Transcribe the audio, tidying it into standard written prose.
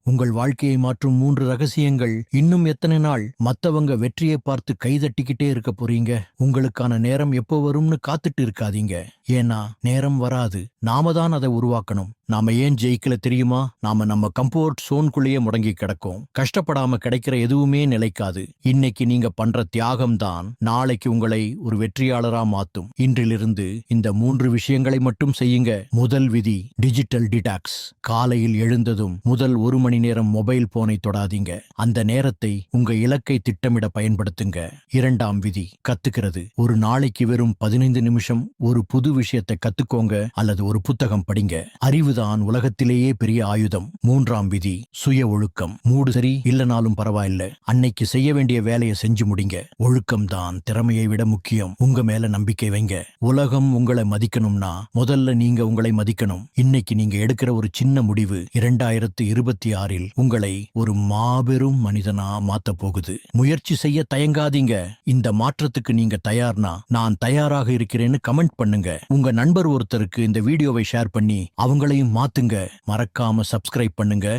உங்கள் வாழ்க்கையை மாற்றும் 3 ரகசியங்கள். இன்னும் எத்தனை நாள் மத்தவங்க வெற்றியை பார்த்து கைதட்டிக்கிட்டே இருக்க போறீங்க? உங்களுக்கான நேரம் எப்போ வரும்னு காத்துட்டு இருக்காதீங்க. ஏன்னா நேரம் வராது, நாம தான் அதை உருவாக்கணும். நாம ஏன் ஜெயிக்கல தெரியுமா? நாம நம்ம கம்ஃபோர்ட் சோன்குள்ளேயே முடங்கி கிடக்கும். கஷ்டப்படாம கிடைக்கிற எதுவுமே நிலைக்காது. இன்னைக்கு நீங்க பண்ற தியாகம் தான் நாளைக்கு உங்களை ஒரு வெற்றியாளரா மாத்தும். இன்றிலிருந்து இந்த 3 விஷயங்களை மட்டும் செய்யுங்க. முதல் விதி, டிஜிட்டல் டிடாக்ஸ். காலையில் எழுந்ததும் முதல் 1 மணி நேரம் மொபைல் போனை தொடாதீங்க. அந்த நேரத்தை உங்க இலக்கை திட்டமிட பயன்படுத்துங்க. இரண்டாம் விதி, கத்துக்கிறது. ஒரு நாளைக்கு வெறும் 15 நிமிஷம் ஒரு புது விஷயத்தை கத்துக்கோங்க அல்லது ஒரு புத்தகம் படிங்க. அறிவுதான் உலகத்திலேயே பெரிய ஆயுதம். மூன்றாம் விதி, சுய ஒழுக்கம். மூடு சரி இல்லனாலும் பரவாயில்ல, அன்னைக்கு செய்ய வேண்டிய வேலையை செஞ்சு முடிங்க. ஒழுக்கம் தான் திறமையை விட முக்கியம். உங்க மேல நம்பிக்கை வைங்க. உலகம் உங்களை மதிக்கணும்னா முதல்ல நீங்க உங்களை மதிக்கணும். இன்னைக்கு நீங்க எடுக்கிற ஒரு சின்ன முடிவு 2026 உங்களை ஒரு மாபெரும் மனிதனா மாத்த போகுது. முயற்சி செய்ய தயங்காதீங்க. இந்த மாற்றத்துக்கு நீங்க தயார்னா நான் தயாராக இருக்கிறேன்னு கமெண்ட் பண்ணுங்க. உங்க நண்பர் ஒருத்தருக்கு இந்த வீடியோவை ஷேர் பண்ணி அவங்களையும் மாத்துங்க. மறக்காம சப்ஸ்கிரைப் பண்ணுங்க.